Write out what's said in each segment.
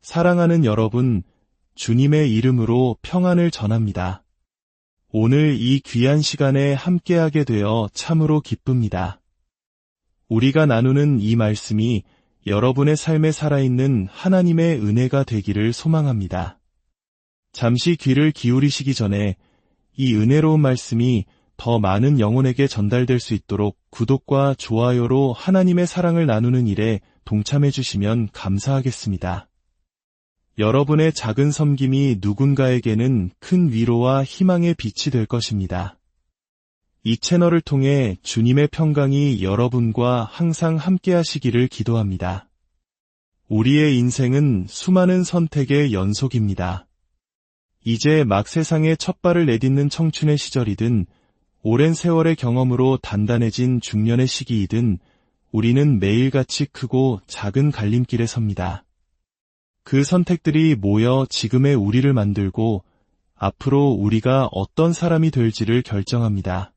사랑하는 여러분, 주님의 이름으로 평안을 전합니다. 오늘 이 귀한 시간에 함께하게 되어 참으로 기쁩니다. 우리가 나누는 이 말씀이 여러분의 삶에 살아있는 하나님의 은혜가 되기를 소망합니다. 잠시 귀를 기울이시기 전에 이 은혜로운 말씀이 더 많은 영혼에게 전달될 수 있도록 구독과 좋아요로 하나님의 사랑을 나누는 일에 동참해 주시면 감사하겠습니다. 여러분의 작은 섬김이 누군가에게는 큰 위로와 희망의 빛이 될 것입니다. 이 채널을 통해 주님의 평강이 여러분과 항상 함께 하시기를 기도합니다. 우리의 인생은 수많은 선택의 연속입니다. 이제 막 세상에 첫 발을 내딛는 청춘의 시절이든 오랜 세월의 경험으로 단단해진 중년의 시기이든 우리는 매일같이 크고 작은 갈림길에 섭니다. 그 선택들이 모여 지금의 우리를 만들고 앞으로 우리가 어떤 사람이 될지를 결정합니다.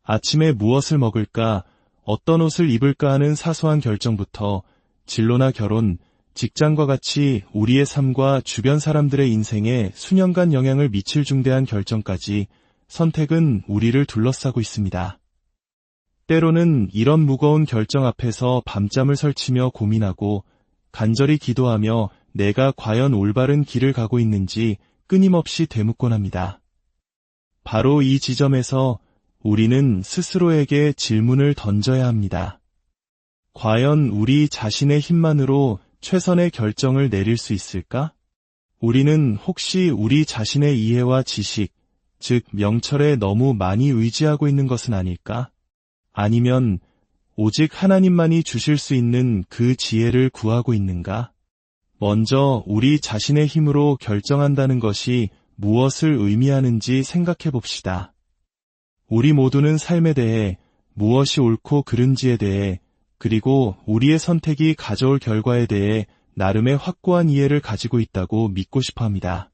아침에 무엇을 먹을까, 어떤 옷을 입을까 하는 사소한 결정부터 진로나 결혼, 직장과 같이 우리의 삶과 주변 사람들의 인생에 수년간 영향을 미칠 중대한 결정까지 선택은 우리를 둘러싸고 있습니다. 때로는 이런 무거운 결정 앞에서 밤잠을 설치며 고민하고 간절히 기도하며 내가 과연 올바른 길을 가고 있는지 끊임없이 되묻곤 합니다. 바로 이 지점에서 우리는 스스로에게 질문을 던져야 합니다. 과연 우리 자신의 힘만으로 최선의 결정을 내릴 수 있을까? 우리는 혹시 우리 자신의 이해와 지식, 즉 명철에 너무 많이 의지하고 있는 것은 아닐까? 아니면 오직 하나님만이 주실 수 있는 그 지혜를 구하고 있는가? 먼저 우리 자신의 힘으로 결정한다는 것이 무엇을 의미하는지 생각해 봅시다. 우리 모두는 삶에 대해 무엇이 옳고 그른지에 대해 그리고 우리의 선택이 가져올 결과에 대해 나름의 확고한 이해를 가지고 있다고 믿고 싶어 합니다.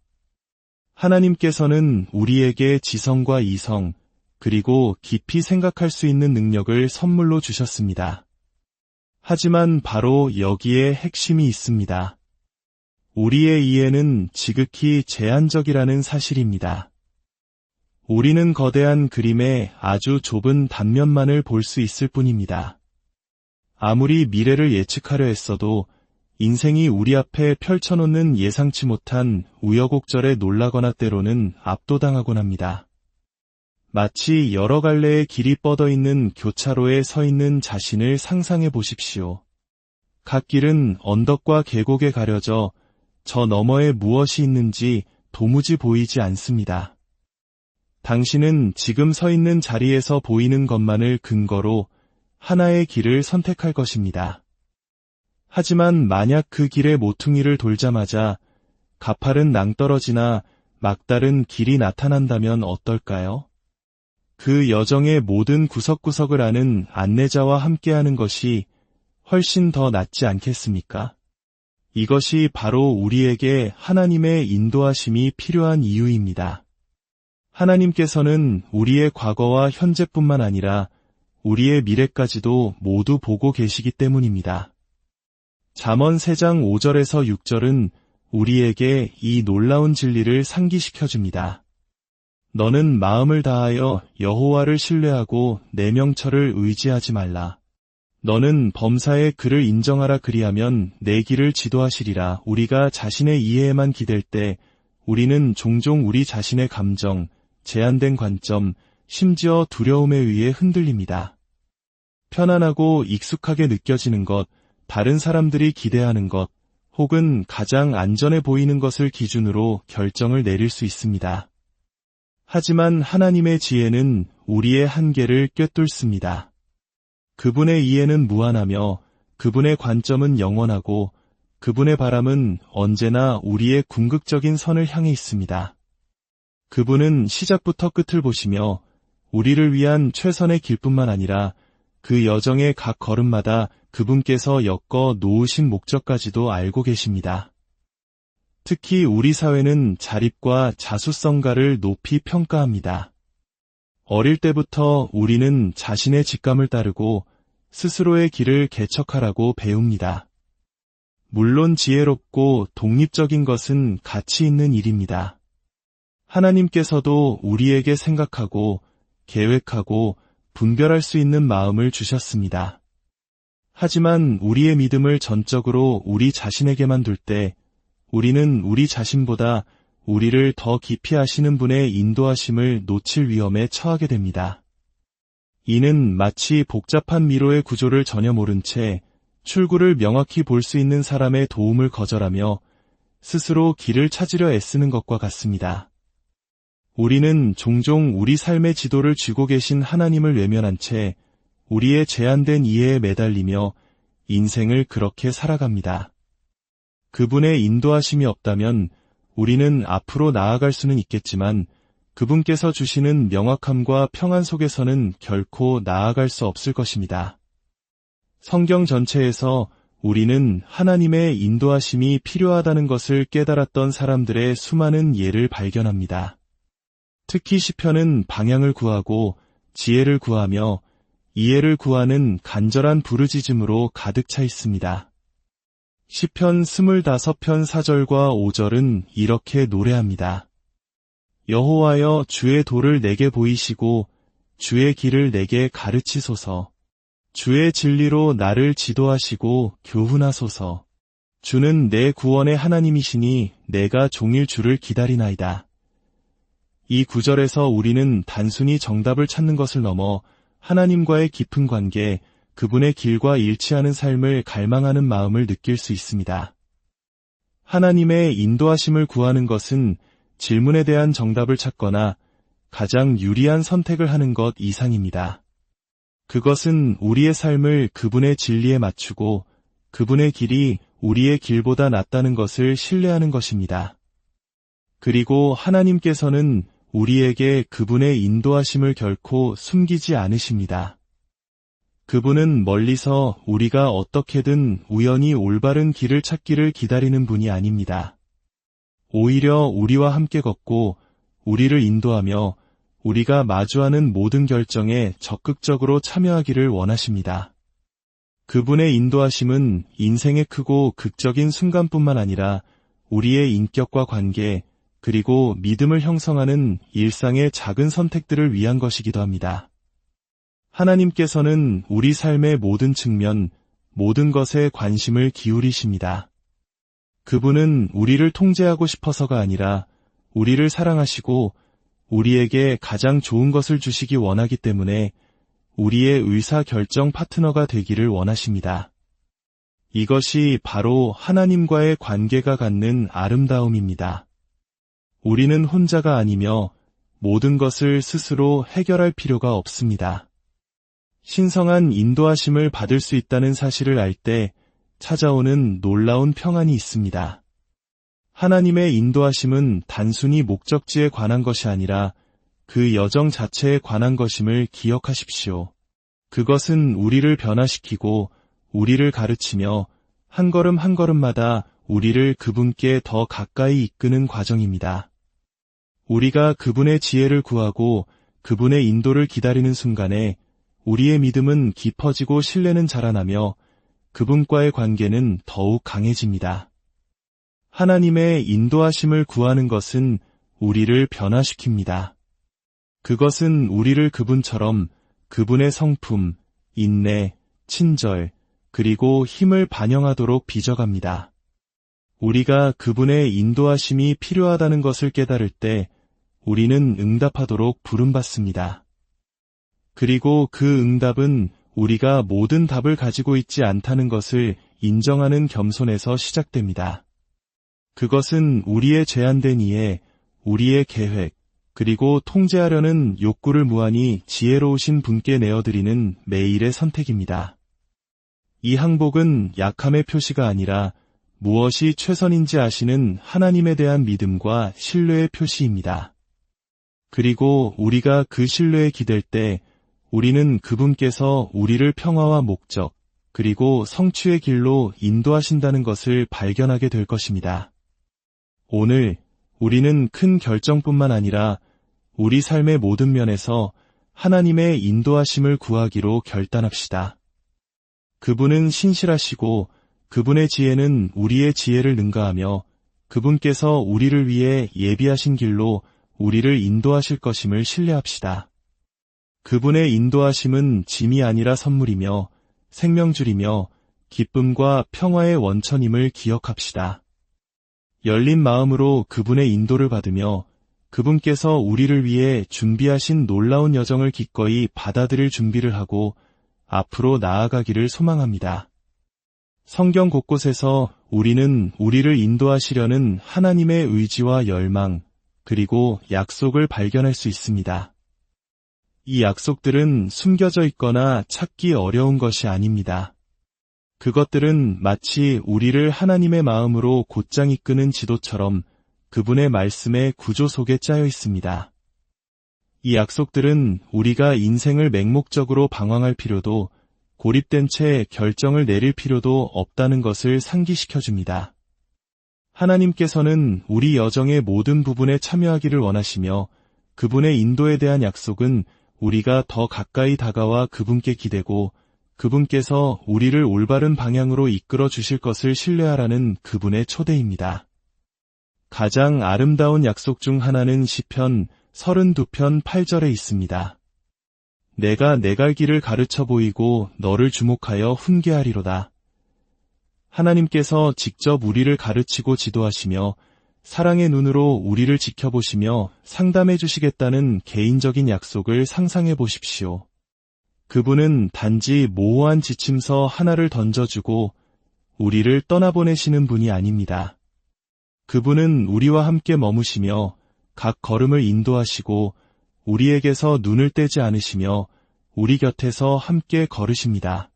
하나님께서는 우리에게 지성과 이성, 그리고 깊이 생각할 수 있는 능력을 선물로 주셨습니다. 하지만 바로 여기에 핵심이 있습니다. 우리의 이해는 지극히 제한적이라는 사실입니다. 우리는 거대한 그림의 아주 좁은 단면만을 볼 수 있을 뿐입니다. 아무리 미래를 예측하려 했어도 인생이 우리 앞에 펼쳐놓는 예상치 못한 우여곡절에 놀라거나 때로는 압도당하곤 합니다. 마치 여러 갈래의 길이 뻗어 있는 교차로에 서 있는 자신을 상상해 보십시오. 각 길은 언덕과 계곡에 가려져 저 너머에 무엇이 있는지 도무지 보이지 않습니다. 당신은 지금 서 있는 자리에서 보이는 것만을 근거로 하나의 길을 선택할 것입니다. 하지만 만약 그 길의 모퉁이를 돌자마자 가파른 낭떠러지나 막다른 길이 나타난다면 어떨까요? 그 여정의 모든 구석구석을 아는 안내자와 함께하는 것이 훨씬 더 낫지 않겠습니까? 이것이 바로 우리에게 하나님의 인도하심이 필요한 이유입니다. 하나님께서는 우리의 과거와 현재뿐만 아니라 우리의 미래까지도 모두 보고 계시기 때문입니다. 잠언 3장 5절에서 6절은 우리에게 이 놀라운 진리를 상기시켜줍니다. 너는 마음을 다하여 여호와를 신뢰하고 내 명철을 의지하지 말라. 너는 범사의 그를 인정하라 그리하면 내 길을 지도하시리라. 우리가 자신의 이해에만 기댈 때 우리는 종종 우리 자신의 감정, 제한된 관점, 심지어 두려움에 의해 흔들립니다. 편안하고 익숙하게 느껴지는 것, 다른 사람들이 기대하는 것, 혹은 가장 안전해 보이는 것을 기준으로 결정을 내릴 수 있습니다. 하지만 하나님의 지혜는 우리의 한계를 꿰뚫습니다. 그분의 이해는 무한하며 그분의 관점은 영원하고 그분의 바람은 언제나 우리의 궁극적인 선을 향해 있습니다. 그분은 시작부터 끝을 보시며 우리를 위한 최선의 길뿐만 아니라 그 여정의 각 걸음마다 그분께서 엮어 놓으신 목적까지도 알고 계십니다. 특히 우리 사회는 자립과 자수성가를 높이 평가합니다. 어릴 때부터 우리는 자신의 직감을 따르고 스스로의 길을 개척하라고 배웁니다. 물론 지혜롭고 독립적인 것은 가치 있는 일입니다. 하나님께서도 우리에게 생각하고 계획하고 분별할 수 있는 마음을 주셨습니다. 하지만 우리의 믿음을 전적으로 우리 자신에게만 둘 때 우리는 우리 자신보다 우리를 더 깊이 아시는 분의 인도하심을 놓칠 위험에 처하게 됩니다. 이는 마치 복잡한 미로의 구조를 전혀 모른 채 출구를 명확히 볼 수 있는 사람의 도움을 거절하며 스스로 길을 찾으려 애쓰는 것과 같습니다. 우리는 종종 우리 삶의 지도를 쥐고 계신 하나님을 외면한 채 우리의 제한된 이해에 매달리며 인생을 그렇게 살아갑니다. 그분의 인도하심이 없다면 우리는 앞으로 나아갈 수는 있겠지만 그분께서 주시는 명확함과 평안 속에서는 결코 나아갈 수 없을 것입니다. 성경 전체에서 우리는 하나님의 인도하심이 필요하다는 것을 깨달았던 사람들의 수많은 예를 발견합니다. 특히 시편은 방향을 구하고 지혜를 구하며 이해를 구하는 간절한 부르짖음으로 가득 차 있습니다. 시편 25편 4절과 5절은 이렇게 노래합니다. 여호와여 주의 도를 내게 보이시고 주의 길을 내게 가르치소서. 주의 진리로 나를 지도하시고 교훈하소서. 주는 내 구원의 하나님이시니 내가 종일 주를 기다리나이다. 이 구절에서 우리는 단순히 정답을 찾는 것을 넘어 하나님과의 깊은 관계, 그분의 길과 일치하는 삶을 갈망하는 마음을 느낄 수 있습니다. 하나님의 인도하심을 구하는 것은 질문에 대한 정답을 찾거나 가장 유리한 선택을 하는 것 이상입니다. 그것은 우리의 삶을 그분의 진리에 맞추고 그분의 길이 우리의 길보다 낫다는 것을 신뢰하는 것입니다. 그리고 하나님께서는 우리에게 그분의 인도하심을 결코 숨기지 않으십니다. 그분은 멀리서 우리가 어떻게든 우연히 올바른 길을 찾기를 기다리는 분이 아닙니다. 오히려 우리와 함께 걷고 우리를 인도하며 우리가 마주하는 모든 결정에 적극적으로 참여하기를 원하십니다. 그분의 인도하심은 인생의 크고 극적인 순간뿐만 아니라 우리의 인격과 관계, 그리고 믿음을 형성하는 일상의 작은 선택들을 위한 것이기도 합니다. 하나님께서는 우리 삶의 모든 측면, 모든 것에 관심을 기울이십니다. 그분은 우리를 통제하고 싶어서가 아니라 우리를 사랑하시고 우리에게 가장 좋은 것을 주시기 원하기 때문에 우리의 의사결정 파트너가 되기를 원하십니다. 이것이 바로 하나님과의 관계가 갖는 아름다움입니다. 우리는 혼자가 아니며 모든 것을 스스로 해결할 필요가 없습니다. 신성한 인도하심을 받을 수 있다는 사실을 알 때 찾아오는 놀라운 평안이 있습니다. 하나님의 인도하심은 단순히 목적지에 관한 것이 아니라 그 여정 자체에 관한 것임을 기억하십시오. 그것은 우리를 변화시키고 우리를 가르치며 한 걸음 한 걸음마다 우리를 그분께 더 가까이 이끄는 과정입니다. 우리가 그분의 지혜를 구하고 그분의 인도를 기다리는 순간에 우리의 믿음은 깊어지고 신뢰는 자라나며 그분과의 관계는 더욱 강해집니다. 하나님의 인도하심을 구하는 것은 우리를 변화시킵니다. 그것은 우리를 그분처럼 그분의 성품, 인내, 친절, 그리고 힘을 반영하도록 빚어갑니다. 우리가 그분의 인도하심이 필요하다는 것을 깨달을 때 우리는 응답하도록 부름받습니다. 그리고 그 응답은 우리가 모든 답을 가지고 있지 않다는 것을 인정하는 겸손에서 시작됩니다. 그것은 우리의 제한된 이해, 우리의 계획, 그리고 통제하려는 욕구를 무한히 지혜로우신 분께 내어드리는 매일의 선택입니다. 이 항복은 약함의 표시가 아니라 무엇이 최선인지 아시는 하나님에 대한 믿음과 신뢰의 표시입니다. 그리고 우리가 그 신뢰에 기댈 때 우리는 그분께서 우리를 평화와 목적, 그리고 성취의 길로 인도하신다는 것을 발견하게 될 것입니다. 오늘 우리는 큰 결정뿐만 아니라 우리 삶의 모든 면에서 하나님의 인도하심을 구하기로 결단합시다. 그분은 신실하시고 그분의 지혜는 우리의 지혜를 능가하며 그분께서 우리를 위해 예비하신 길로 우리를 인도하실 것임을 신뢰합시다. 그분의 인도하심은 짐이 아니라 선물이며 생명줄이며 기쁨과 평화의 원천임을 기억합시다. 열린 마음으로 그분의 인도를 받으며 그분께서 우리를 위해 준비하신 놀라운 여정을 기꺼이 받아들일 준비를 하고 앞으로 나아가기를 소망합니다. 성경 곳곳에서 우리는 우리를 인도하시려는 하나님의 의지와 열망, 그리고 약속을 발견할 수 있습니다. 이 약속들은 숨겨져 있거나 찾기 어려운 것이 아닙니다. 그것들은 마치 우리를 하나님의 마음으로 곧장 이끄는 지도처럼 그분의 말씀의 구조 속에 짜여 있습니다. 이 약속들은 우리가 인생을 맹목적으로 방황할 필요도 고립된 채 결정을 내릴 필요도 없다는 것을 상기시켜줍니다. 하나님께서는 우리 여정의 모든 부분에 참여하기를 원하시며 그분의 인도에 대한 약속은 우리가 더 가까이 다가와 그분께 기대고 그분께서 우리를 올바른 방향으로 이끌어 주실 것을 신뢰하라는 그분의 초대입니다. 가장 아름다운 약속 중 하나는 시편 32편 8절에 있습니다. 내가 내 갈 길을 가르쳐 보이고 너를 주목하여 훈계하리로다. 하나님께서 직접 우리를 가르치고 지도하시며 사랑의 눈으로 우리를 지켜보시며 상담해 주시겠다는 개인적인 약속을 상상해 보십시오. 그분은 단지 모호한 지침서 하나를 던져주고 우리를 떠나보내시는 분이 아닙니다. 그분은 우리와 함께 머무시며 각 걸음을 인도하시고 우리에게서 눈을 떼지 않으시며 우리 곁에서 함께 걸으십니다.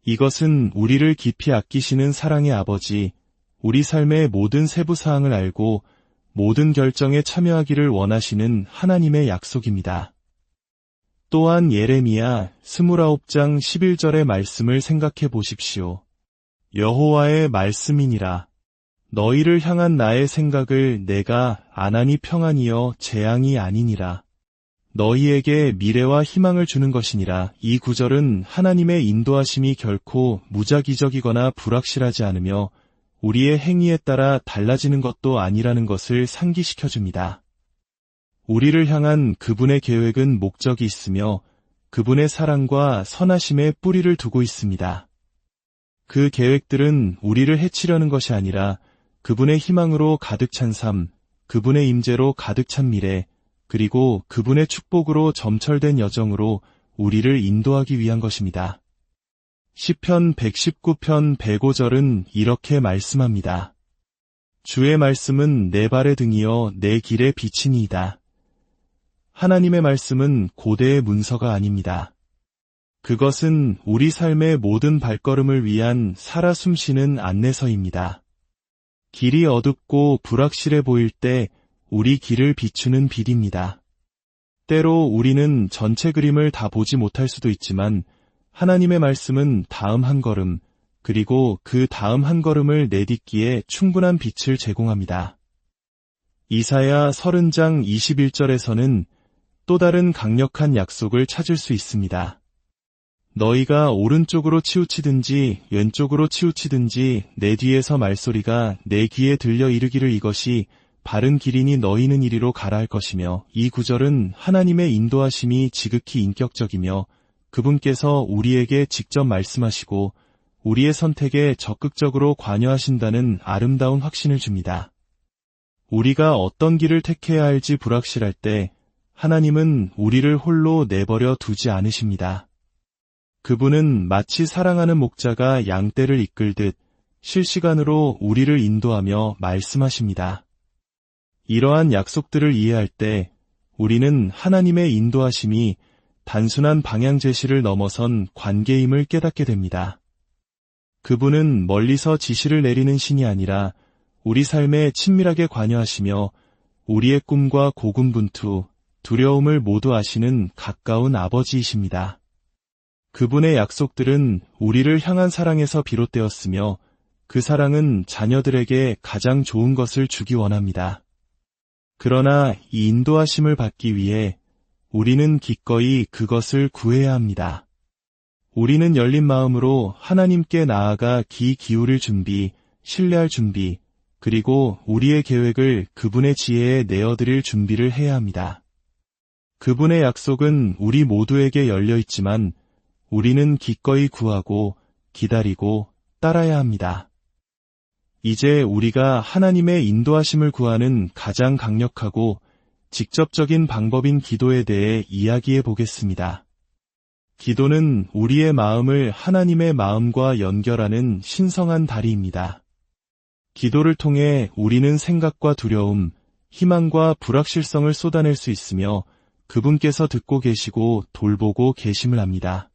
이것은 우리를 깊이 아끼시는 사랑의 아버지, 우리 삶의 모든 세부사항을 알고 모든 결정에 참여하기를 원하시는 하나님의 약속입니다. 또한 예레미야 29장 11절의 말씀을 생각해 보십시오. 여호와의 말씀이니라. 너희를 향한 나의 생각을 내가 안하니 평안이여 재앙이 아니니라. 너희에게 미래와 희망을 주는 것이니라. 이 구절은 하나님의 인도하심이 결코 무작위적이거나 불확실하지 않으며 우리의 행위에 따라 달라지는 것도 아니라는 것을 상기시켜줍니다. 우리를 향한 그분의 계획은 목적이 있으며 그분의 사랑과 선하심에 뿌리를 두고 있습니다. 그 계획들은 우리를 해치려는 것이 아니라 그분의 희망으로 가득 찬 삶, 그분의 임재로 가득 찬 미래, 그리고 그분의 축복으로 점철된 여정으로 우리를 인도하기 위한 것입니다. 시편 119편 105절은 이렇게 말씀합니다. 주의 말씀은 내 발의 등이요 내 길의 빛이니이다. 하나님의 말씀은 고대의 문서가 아닙니다. 그것은 우리 삶의 모든 발걸음을 위한 살아 숨쉬는 안내서입니다. 길이 어둡고 불확실해 보일 때 우리 길을 비추는 빛입니다. 때로 우리는 전체 그림을 다 보지 못할 수도 있지만 하나님의 말씀은 다음 한 걸음, 그리고 그 다음 한 걸음을 내딛기에 충분한 빛을 제공합니다. 이사야 30장 21절에서는 또 다른 강력한 약속을 찾을 수 있습니다. 너희가 오른쪽으로 치우치든지 왼쪽으로 치우치든지 내 뒤에서 말소리가 내 귀에 들려 이르기를 이것이 바른 길이니 너희는 이리로 가라 할 것이며 이 구절은 하나님의 인도하심이 지극히 인격적이며 그분께서 우리에게 직접 말씀하시고 우리의 선택에 적극적으로 관여하신다는 아름다운 확신을 줍니다. 우리가 어떤 길을 택해야 할지 불확실할 때 하나님은 우리를 홀로 내버려 두지 않으십니다. 그분은 마치 사랑하는 목자가 양떼를 이끌듯 실시간으로 우리를 인도하며 말씀하십니다. 이러한 약속들을 이해할 때 우리는 하나님의 인도하심이 단순한 방향 제시를 넘어선 관계임을 깨닫게 됩니다. 그분은 멀리서 지시를 내리는 신이 아니라 우리 삶에 친밀하게 관여하시며 우리의 꿈과 고군분투, 두려움을 모두 아시는 가까운 아버지이십니다. 그분의 약속들은 우리를 향한 사랑에서 비롯되었으며 그 사랑은 자녀들에게 가장 좋은 것을 주기 원합니다. 그러나 이 인도하심을 받기 위해 우리는 기꺼이 그것을 구해야 합니다. 우리는 열린 마음으로 하나님께 나아가 귀 기울일 준비, 신뢰할 준비, 그리고 우리의 계획을 그분의 지혜에 내어드릴 준비를 해야 합니다. 그분의 약속은 우리 모두에게 열려 있지만 우리는 기꺼이 구하고 기다리고 따라야 합니다. 이제 우리가 하나님의 인도하심을 구하는 가장 강력하고 직접적인 방법인 기도에 대해 이야기해 보겠습니다. 기도는 우리의 마음을 하나님의 마음과 연결하는 신성한 다리입니다. 기도를 통해 우리는 생각과 두려움, 희망과 불확실성을 쏟아낼 수 있으며 그분께서 듣고 계시고 돌보고 계심을 압니다.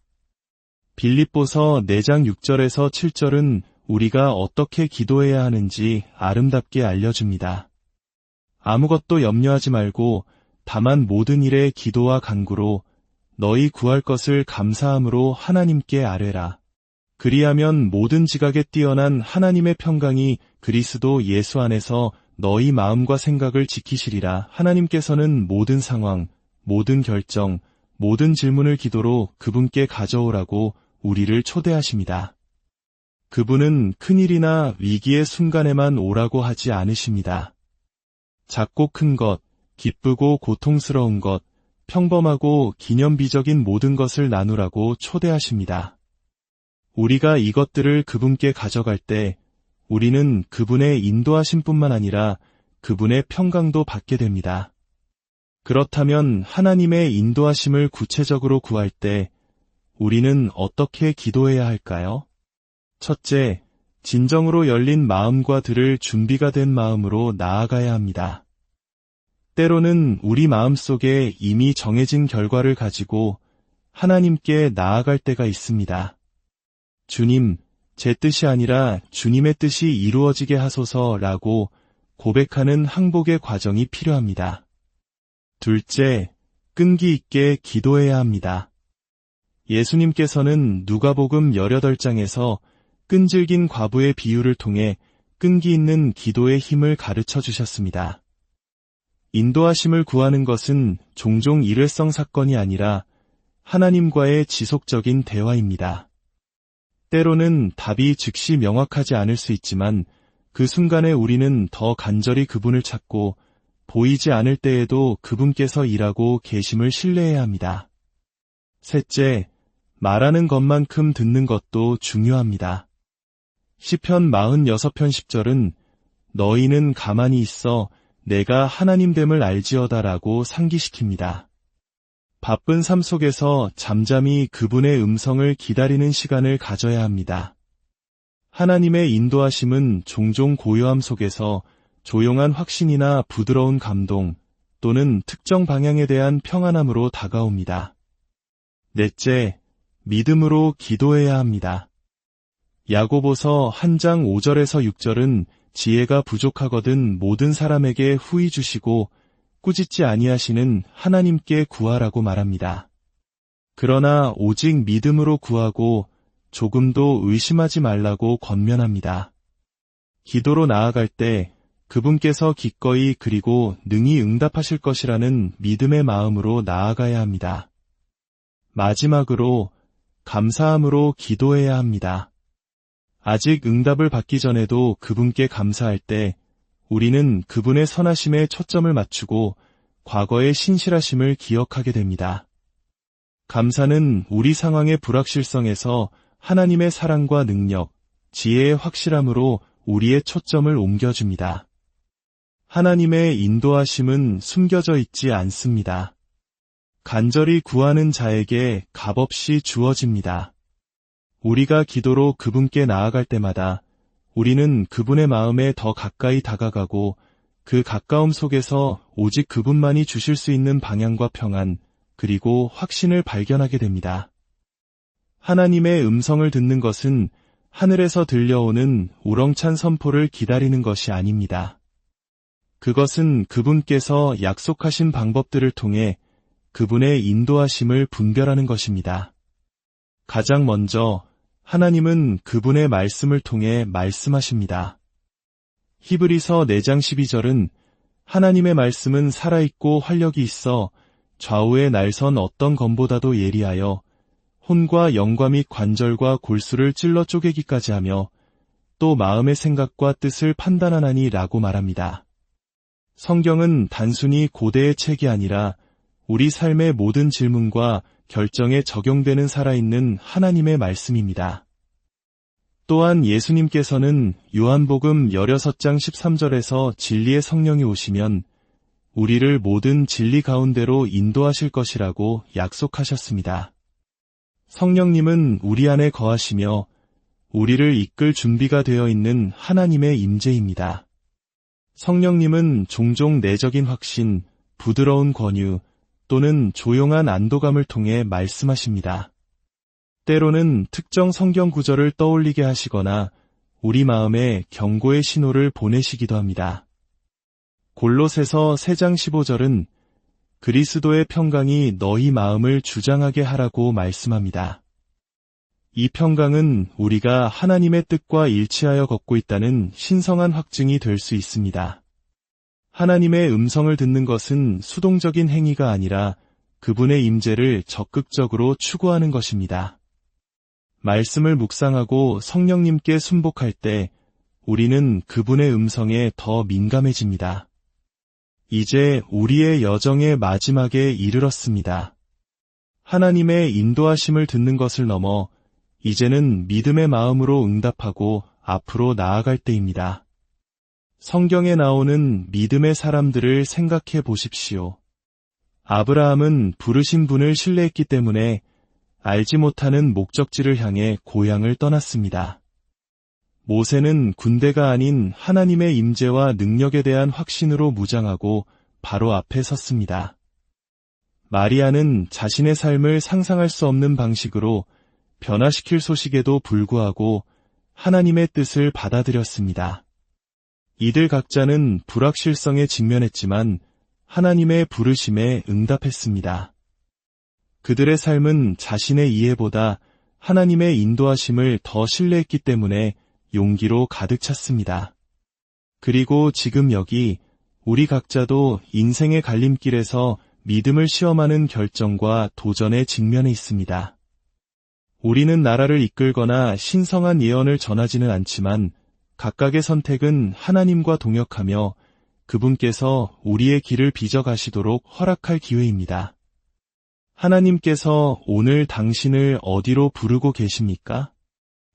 빌립보서 4장 6절에서 7절은 우리가 어떻게 기도해야 하는지 아름답게 알려줍니다. 아무것도 염려하지 말고 다만 모든 일에 기도와 간구로 너희 구할 것을 감사함으로 하나님께 아뢰라. 그리하면 모든 지각에 뛰어난 하나님의 평강이 그리스도 예수 안에서 너희 마음과 생각을 지키시리라. 하나님께서는 모든 상황, 모든 결정, 모든 질문을 기도로 그분께 가져오라고 우리를 초대하십니다. 그분은 큰일이나 위기의 순간에만 오라고 하지 않으십니다. 작고 큰 것, 기쁘고 고통스러운 것, 평범하고 기념비적인 모든 것을 나누라고 초대하십니다. 우리가 이것들을 그분께 가져갈 때 우리는 그분의 인도하심뿐만 아니라 그분의 평강도 받게 됩니다. 그렇다면 하나님의 인도하심을 구체적으로 구할 때 우리는 어떻게 기도해야 할까요? 첫째, 진정으로 열린 마음과 들을 준비가 된 마음으로 나아가야 합니다. 때로는 우리 마음속에 이미 정해진 결과를 가지고 하나님께 나아갈 때가 있습니다. 주님, 제 뜻이 아니라 주님의 뜻이 이루어지게 하소서라고 고백하는 항복의 과정이 필요합니다. 둘째, 끈기 있게 기도해야 합니다. 예수님께서는 누가복음 18장에서 끈질긴 과부의 비유를 통해 끈기 있는 기도의 힘을 가르쳐 주셨습니다. 인도하심을 구하는 것은 종종 일회성 사건이 아니라 하나님과의 지속적인 대화입니다. 때로는 답이 즉시 명확하지 않을 수 있지만 그 순간에 우리는 더 간절히 그분을 찾고 보이지 않을 때에도 그분께서 일하고 계심을 신뢰해야 합니다. 셋째, 말하는 것만큼 듣는 것도 중요합니다. 시편 46편 10절은 너희는 가만히 있어 내가 하나님됨을 알지어다라고 상기시킵니다. 바쁜 삶 속에서 잠잠히 그분의 음성을 기다리는 시간을 가져야 합니다. 하나님의 인도하심은 종종 고요함 속에서 조용한 확신이나 부드러운 감동 또는 특정 방향에 대한 평안함으로 다가옵니다. 넷째, 믿음으로 기도해야 합니다. 야고보서 1장 5절에서 6절은 지혜가 부족하거든 모든 사람에게 후히 주시고 꾸짖지 아니하시는 하나님께 구하라고 말합니다. 그러나 오직 믿음으로 구하고 조금도 의심하지 말라고 권면합니다. 기도로 나아갈 때 그분께서 기꺼이 그리고 능히 응답하실 것이라는 믿음의 마음으로 나아가야 합니다. 마지막으로 감사함으로 기도해야 합니다. 아직 응답을 받기 전에도 그분께 감사할 때 우리는 그분의 선하심에 초점을 맞추고 과거의 신실하심을 기억하게 됩니다. 감사는 우리 상황의 불확실성에서 하나님의 사랑과 능력, 지혜의 확실함으로 우리의 초점을 옮겨줍니다. 하나님의 인도하심은 숨겨져 있지 않습니다. 간절히 구하는 자에게 값없이 주어집니다. 우리가 기도로 그분께 나아갈 때마다 우리는 그분의 마음에 더 가까이 다가가고 그 가까움 속에서 오직 그분만이 주실 수 있는 방향과 평안, 그리고 확신을 발견하게 됩니다. 하나님의 음성을 듣는 것은 하늘에서 들려오는 우렁찬 선포를 기다리는 것이 아닙니다. 그것은 그분께서 약속하신 방법들을 통해 그분의 인도하심을 분별하는 것입니다. 가장 먼저 하나님은 그분의 말씀을 통해 말씀하십니다. 히브리서 4장 12절은 하나님의 말씀은 살아있고 활력이 있어 좌우에 날선 어떤 검보다도 예리하여 혼과 영과 및 관절과 골수를 찔러 쪼개기까지 하며 또 마음의 생각과 뜻을 판단하나니 라고 말합니다. 성경은 단순히 고대의 책이 아니라 우리 삶의 모든 질문과 결정에 적용되는 살아있는 하나님의 말씀입니다. 또한 예수님께서는 요한복음 16장 13절에서 진리의 성령이 오시면 우리를 모든 진리 가운데로 인도하실 것이라고 약속하셨습니다. 성령님은 우리 안에 거하시며 우리를 이끌 준비가 되어 있는 하나님의 임재입니다. 성령님은 종종 내적인 확신, 부드러운 권유 또는 조용한 안도감을 통해 말씀하십니다. 때로는 특정 성경 구절을 떠올리게 하시거나 우리 마음에 경고의 신호를 보내시기도 합니다. 골로새서 3장 15절은 그리스도의 평강이 너희 마음을 주장하게 하라고 말씀합니다. 이 평강은 우리가 하나님의 뜻과 일치하여 걷고 있다는 신성한 확증이 될 수 있습니다. 하나님의 음성을 듣는 것은 수동적인 행위가 아니라 그분의 임재를 적극적으로 추구하는 것입니다. 말씀을 묵상하고 성령님께 순복할 때 우리는 그분의 음성에 더 민감해집니다. 이제 우리의 여정의 마지막에 이르렀습니다. 하나님의 인도하심을 듣는 것을 넘어 이제는 믿음의 마음으로 응답하고 앞으로 나아갈 때입니다. 성경에 나오는 믿음의 사람들을 생각해 보십시오. 아브라함은 부르신 분을 신뢰했기 때문에 알지 못하는 목적지를 향해 고향을 떠났습니다. 모세는 군대가 아닌 하나님의 임재와 능력에 대한 확신으로 무장하고 바로 앞에 섰습니다. 마리아는 자신의 삶을 상상할 수 없는 방식으로 변화시킬 소식에도 불구하고 하나님의 뜻을 받아들였습니다. 이들 각자는 불확실성에 직면했지만 하나님의 부르심에 응답했습니다. 그들의 삶은 자신의 이해보다 하나님의 인도하심을 더 신뢰했기 때문에 용기로 가득 찼습니다. 그리고 지금 여기 우리 각자도 인생의 갈림길에서 믿음을 시험하는 결정과 도전에 직면해 있습니다. 우리는 나라를 이끌거나 신성한 예언을 전하지는 않지만 각각의 선택은 하나님과 동역하며 그분께서 우리의 길을 빚어가시도록 허락할 기회입니다. 하나님께서 오늘 당신을 어디로 부르고 계십니까?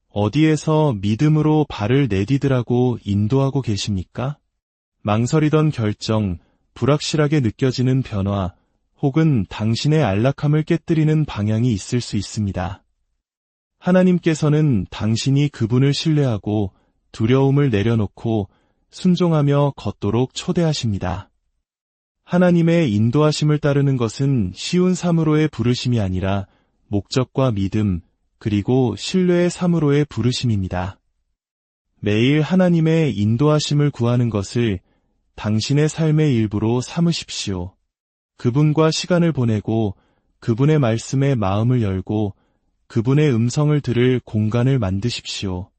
어디에서 믿음으로 발을 내디디라고 인도하고 계십니까? 망설이던 결정, 불확실하게 느껴지는 변화, 혹은 당신의 안락함을 깨뜨리는 방향이 있을 수 있습니다. 하나님께서는 당신이 그분을 신뢰하고 두려움을 내려놓고 순종하며 걷도록 초대하십니다. 하나님의 인도하심을 따르는 것은 쉬운 삶으로의 부르심이 아니라 목적과 믿음, 그리고 신뢰의 삶으로의 부르심입니다. 매일 하나님의 인도하심을 구하는 것을 당신의 삶의 일부로 삼으십시오. 그분과 시간을 보내고 그분의 말씀에 마음을 열고 그분의 음성을 들을 공간을 만드십시오.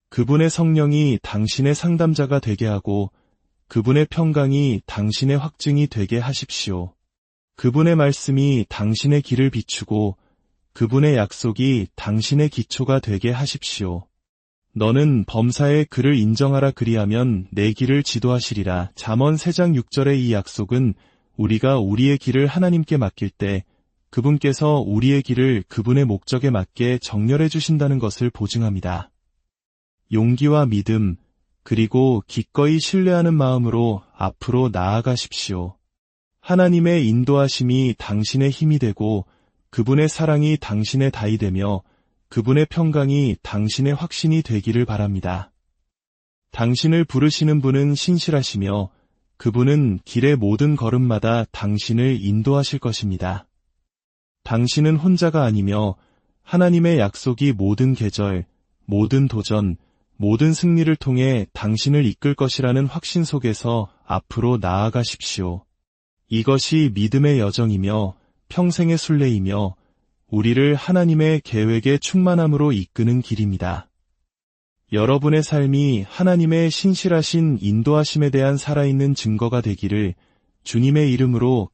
그분의 성령이 당신의 상담자가 되게 하고 그분의 평강이 당신의 확증이 되게 하십시오. 그분의 말씀이 당신의 길을 비추고 그분의 약속이 당신의 기초가 되게 하십시오. 너는 범사에 그를 인정하라 그리하면 내 길을 지도하시리라. 잠언 3장 6절의 이 약속은 우리가 우리의 길을 하나님께 맡길 때 그분께서 우리의 길을 그분의 목적에 맞게 정렬해 주신다는 것을 보증합니다. 용기와 믿음, 그리고 기꺼이 신뢰하는 마음으로 앞으로 나아가십시오. 하나님의 인도하심이 당신의 힘이 되고 그분의 사랑이 당신의 다이 되며 그분의 평강이 당신의 확신이 되기를 바랍니다. 당신을 부르시는 분은 신실하시며 그분은 길의 모든 걸음마다 당신을 인도하실 것입니다. 당신은 혼자가 아니며 하나님의 약속이 모든 계절, 모든 도전, 모든 승리를 통해 당신을 이끌 것이라는 확신 속에서 앞으로 나아가십시오. 이것이 믿음의 여정이며 평생의 순례이며 우리를 하나님의 계획의 충만함으로 이끄는 길입니다. 여러분의 삶이 하나님의 신실하신 인도하심에 대한 살아있는 증거가 되기를 주님의 이름으로